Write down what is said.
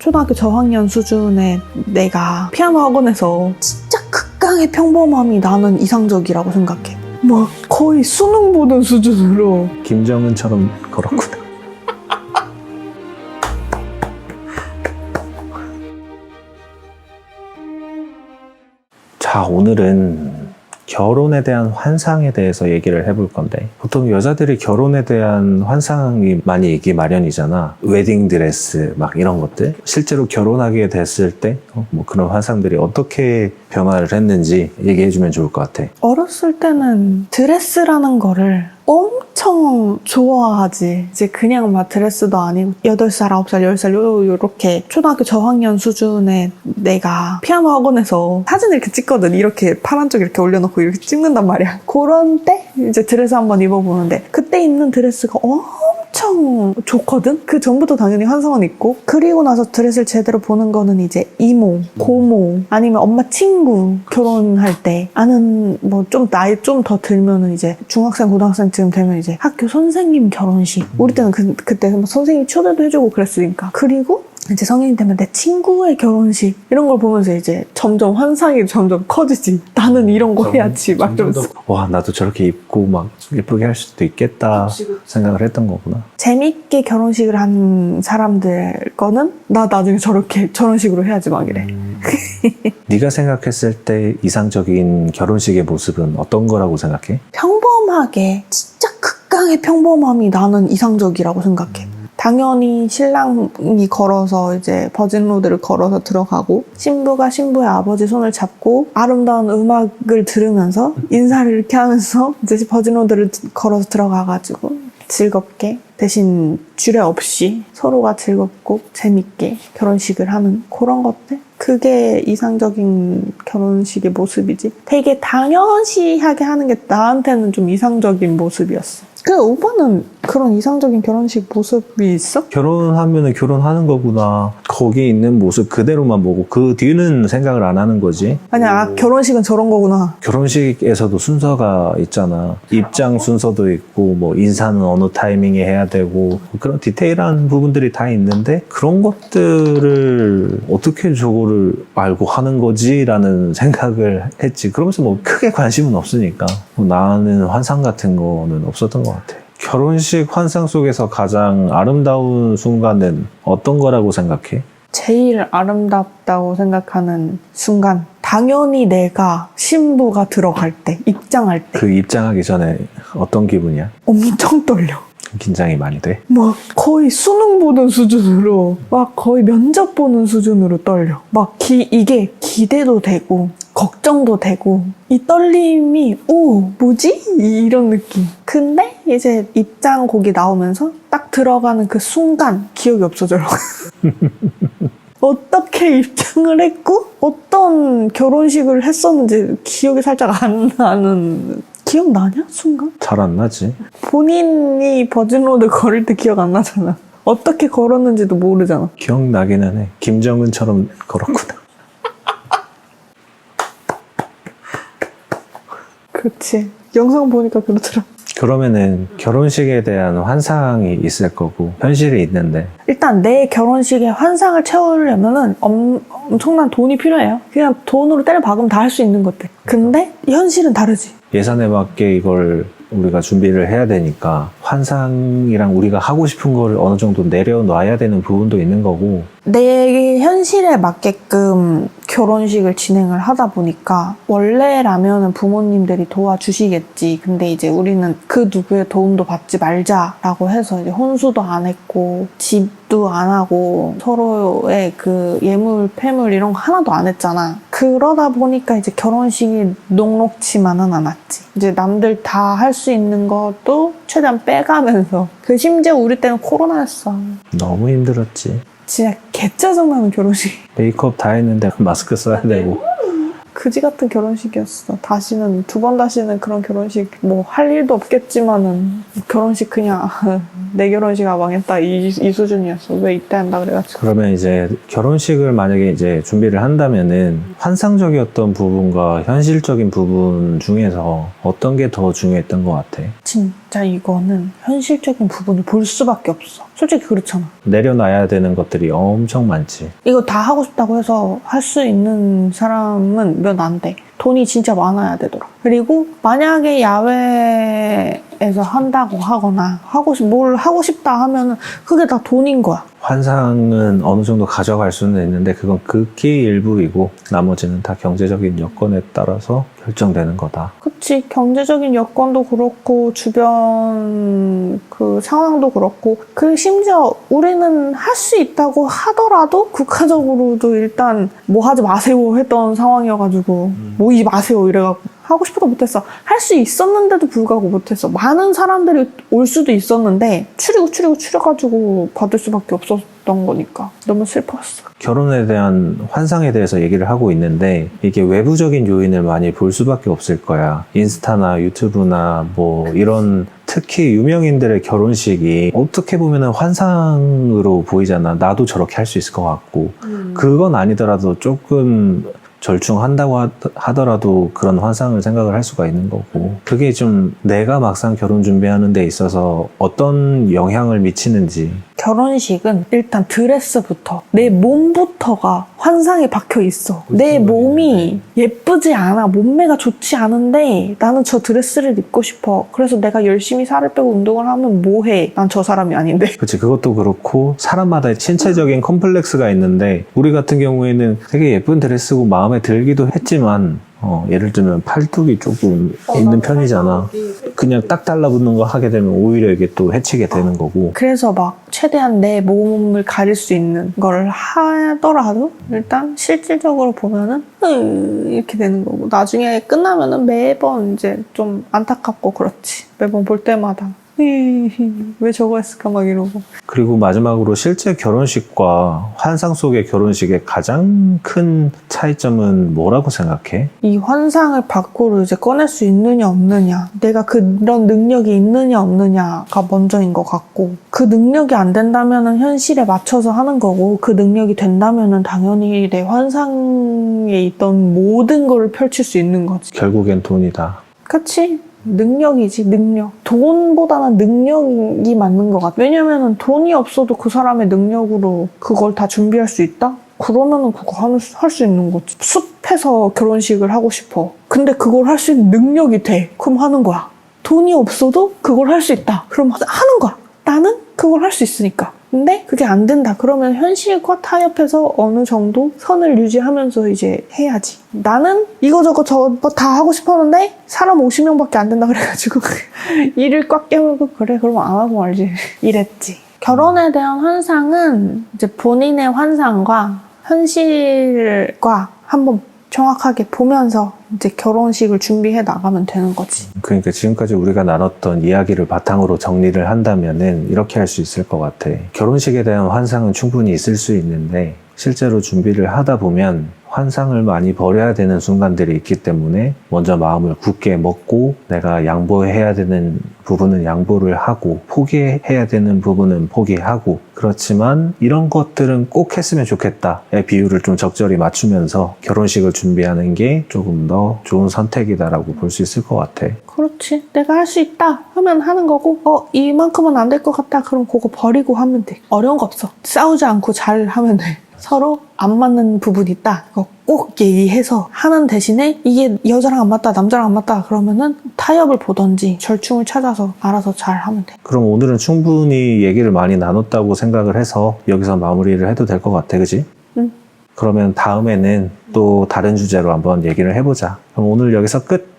초등학교 저학년 수준의 내가 피아노 학원에서 진짜 극강의 평범함이 나는 이상적이라고 생각해. 막 거의 수능 보는 수준으로. 김정은처럼 걸었구나. 자, 오늘은 결혼에 대한 환상에 대해서 얘기를 해볼 건데, 보통 여자들이 결혼에 대한 환상이 많이 있기 마련이잖아. 웨딩드레스 막 이런 것들. 실제로 결혼하게 됐을 때 뭐 그런 환상들이 어떻게 변화를 했는지 얘기해주면 좋을 것 같아. 어렸을 때는 드레스라는 거를 엄청 좋아하지. 이제 그냥 막 드레스도 아니고 8살, 9살, 10살 요렇게 초등학교 저학년 수준의 내가 피아노 학원에서 사진을 이렇게 찍거든. 이렇게 파란 쪽 이렇게 올려놓고 이렇게 찍는단 말이야. 그런 때 이제 드레스 한번 입어보는데 그때 입는 드레스가 엄청 좋거든? 그 전부터 당연히 환상은 있고, 그리고 나서 드레스를 제대로 보는 거는 이제 이모, 고모, 아니면 엄마 친구 결혼할 때, 아는 뭐 좀 나이 좀 더 들면은 이제 중학생, 고등학생쯤 되면 이제 학교 선생님 결혼식. 우리 때는 그때 선생님 초대도 해주고 그랬으니까. 그리고 이제 성인이 되면 내 친구의 결혼식 이런 걸 보면서 이제 점점 환상이 점점 커지지. 나는 이런 거 해야지 막 이러면서. 와, 나도 저렇게 입고 막 예쁘게 할 수도 있겠다 생각을 했던 거구나. 재밌게 결혼식을 한 사람들 거는 나 나중에 저런 식으로 해야지 막 이래. 네가 생각했을 때 이상적인 결혼식의 모습은 어떤 거라고 생각해? 평범하게, 진짜 극강의 평범함이 나는 이상적이라고 생각해. 당연히 신랑이 걸어서 이제 버진로드를 걸어서 들어가고, 신부가 신부의 아버지 손을 잡고 아름다운 음악을 들으면서 인사를 이렇게 하면서 이제 버진로드를 걸어서 들어가가지고 즐겁게, 대신 주례 없이 서로가 즐겁고 재밌게 결혼식을 하는 그런 것들? 그게 이상적인 결혼식의 모습이지. 되게 당연시하게 하는 게 나한테는 좀 이상적인 모습이었어. 그 오빠는 그런 이상적인 결혼식 모습이 있어? 결혼하면은 결혼하는 거구나. 거기 있는 모습 그대로만 보고 그 뒤는 생각을 안 하는 거지. 아니야, 결혼식은 저런 거구나. 결혼식에서도 순서가 있잖아. 입장 순서도 있고 뭐 인사는 어느 타이밍에 해야 되고 그런 디테일한 부분들이 다 있는데, 그런 것들을 어떻게 저거를 알고 하는 거지? 라는 생각을 했지. 그러면서 뭐 크게 관심은 없으니까 뭐 나는 환상 같은 거는 없었던 것 같아. 결혼식 환상 속에서 가장 아름다운 순간은 어떤 거라고 생각해? 제일 아름답다고 생각하는 순간, 당연히 내가 신부가 들어갈 때, 입장할 때 그 입장하기 전에 어떤 기분이야? 엄청 떨려. 긴장이 많이 돼? 막 거의 수능 보는 수준으로, 막 거의 면접 보는 수준으로 떨려. 막 이게 기대도 되고 걱정도 되고, 이 떨림이 뭐지? 이런 느낌. 근데 이제 입장 곡이 나오면서 딱 들어가는 그 순간 기억이 없어져요. 어떻게 입장을 했고 어떤 결혼식을 했었는지 기억이 살짝 안 나는. 기억나냐? 순간? 잘 안 나지. 본인이 버진로드 걸을 때 기억 안 나잖아. 어떻게 걸었는지도 모르잖아. 기억나기는 해. 김정은처럼 걸었구나. 그렇지. 영상 보니까 그렇더라. 그러면은 결혼식에 대한 환상이 있을 거고 현실이 있는데, 일단 내 결혼식에 환상을 채우려면은 엄청난 돈이 필요해요. 그냥 돈으로 때려 박으면 다 할 수 있는 것들. 근데 현실은 다르지. 예산에 맞게 이걸 우리가 준비를 해야 되니까 환상이랑 우리가 하고 싶은 거를 어느 정도 내려놔야 되는 부분도 있는 거고, 내 현실에 맞게끔 결혼식을 진행을 하다 보니까 원래라면 부모님들이 도와주시겠지. 근데 이제 우리는 그 누구의 도움도 받지 말자라고 해서 이제 혼수도 안 했고 집도 안 하고 서로의 그 예물, 폐물 이런 거 하나도 안 했잖아. 그러다 보니까 이제 결혼식이 녹록지만은 않았지. 이제 남들 다 할 수 있는 것도 최대한 빼가면서. 그 심지어 우리 때는 코로나였어. 너무 힘들었지. 진짜 개짜증나는 결혼식. 메이크업 다 했는데 마스크 써야 되고. 그지 같은 결혼식이었어. 두 번 다시는 그런 결혼식 뭐 할 일도 없겠지만은 결혼식 그냥 내 결혼식아 망했다 이 수준이었어. 왜 이때 한다 그래가지고. 그러면 이제 결혼식을 만약에 이제 준비를 한다면은 환상적이었던 부분과 현실적인 부분 중에서 어떤 게 더 중요했던 것 같아? 진짜 이거는 현실적인 부분을 볼 수밖에 없어. 솔직히 그렇잖아. 내려놔야 되는 것들이 엄청 많지. 이거 다 하고 싶다고 해서 할 수 있는 사람은 몇 안 돼. 돈이 진짜 많아야 되더라. 그리고 만약에 야외에서 한다고 하거나 뭘 하고 싶다 하면은 그게 다 돈인 거야. 환상은 어느 정도 가져갈 수는 있는데 그건 극히 일부이고 나머지는 다 경제적인 여건에 따라서 결정되는 거다. 그치. 경제적인 여건도 그렇고 주변 그 상황도 그렇고 그 심지어 우리는 할 수 있다고 하더라도 국가적으로도 일단 뭐 하지 마세요 했던 상황이어가지고 모이지 마세요 이래갖고 하고 싶어도 못했어. 할 수 있었는데도 불구하고 못했어. 많은 사람들이 올 수도 있었는데 추리고 받을 수밖에 없었던 거니까 너무 슬펐어. 결혼에 대한 환상에 대해서 얘기를 하고 있는데 이게 외부적인 요인을 많이 볼 수밖에 없을 거야. 인스타나 유튜브나 뭐 이런 특히 유명인들의 결혼식이 어떻게 보면 환상으로 보이잖아. 나도 저렇게 할 수 있을 것 같고 그건 아니더라도 조금 절충한다고 하더라도 그런 환상을 생각을 할 수가 있는 거고 그게 좀 내가 막상 결혼 준비하는 데 있어서 어떤 영향을 미치는지. 결혼식은 일단 드레스부터 내 몸부터가 환상에 박혀 있어. 내 몸이 예쁘지 않아. 몸매가 좋지 않은데 나는 저 드레스를 입고 싶어. 그래서 내가 열심히 살을 빼고 운동을 하면 뭐해. 난 저 사람이 아닌데. 그치, 그것도 그렇고 사람마다 신체적인 컴플렉스가 있는데 우리 같은 경우에는 되게 예쁜 드레스고 마음에 들기도 했지만 예를 들면 팔뚝이 조금 있는 편이잖아. 그냥 딱 달라붙는 거 하게 되면 오히려 이게 또 해치게 되는 거고. 그래서 막 최대한 내 몸을 가릴 수 있는 걸 하더라도 일단 실질적으로 보면은 이렇게 되는 거고 나중에 끝나면은 매번 이제 좀 안타깝고 그렇지. 매번 볼 때마다 왜 저거 했을까 막 이러고. 그리고 마지막으로 실제 결혼식과 환상 속의 결혼식의 가장 큰 차이점은 뭐라고 생각해? 이 환상을 밖으로 이제 꺼낼 수 있느냐 없느냐, 내가 그런 능력이 있느냐 없느냐가 먼저인 것 같고, 그 능력이 안 된다면은 현실에 맞춰서 하는 거고, 그 능력이 된다면은 당연히 내 환상에 있던 모든 걸 펼칠 수 있는 거지. 결국엔 돈이다. 그치? 능력이지, 능력. 돈보다는 능력이 맞는 것 같아. 왜냐면은 돈이 없어도 그 사람의 능력으로 그걸 다 준비할 수 있다? 그러면은 그거 할 수 있는 거지. 숲에서 결혼식을 하고 싶어. 근데 그걸 할 수 있는 능력이 돼. 그럼 하는 거야. 돈이 없어도 그걸 할 수 있다. 그럼 하는 거야. 나는 그걸 할 수 있으니까. 근데 그게 안 된다. 그러면 현실과 타협해서 어느 정도 선을 유지하면서 이제 해야지. 나는 이거저거 저거 다 하고 싶었는데 사람 50명밖에 안 된다 그래가지고 일을 꽉 깨물고 그래 그러면 안 하고 말지 이랬지. 결혼에 대한 환상은 이제 본인의 환상과 현실과 한번 정확하게 보면서 이제 결혼식을 준비해 나가면 되는 거지. 그러니까 지금까지 우리가 나눴던 이야기를 바탕으로 정리를 한다면은 이렇게 할 수 있을 것 같아. 결혼식에 대한 환상은 충분히 있을 수 있는데 실제로 준비를 하다 보면 환상을 많이 버려야 되는 순간들이 있기 때문에 먼저 마음을 굳게 먹고 내가 양보해야 되는 부분은 양보를 하고 포기해야 되는 부분은 포기하고, 그렇지만 이런 것들은 꼭 했으면 좋겠다의 비율을 좀 적절히 맞추면서 결혼식을 준비하는 게 조금 더 좋은 선택이다라고 볼 수 있을 것 같아. 그렇지. 내가 할 수 있다 하면 하는 거고, 이만큼은 안 될 것 같다 그럼 그거 버리고 하면 돼. 어려운 거 없어. 싸우지 않고 잘 하면 돼. 서로 안 맞는 부분이 있다. 그거 꼭 얘기해서 하는 대신에 이게 여자랑 안 맞다, 남자랑 안 맞다 그러면은 타협을 보던지 절충을 찾아서 알아서 잘 하면 돼. 그럼 오늘은 충분히 얘기를 많이 나눴다고 생각을 해서 여기서 마무리를 해도 될 것 같아, 그지? 응. 그러면 다음에는 또 다른 주제로 한번 얘기를 해보자. 그럼 오늘 여기서 끝!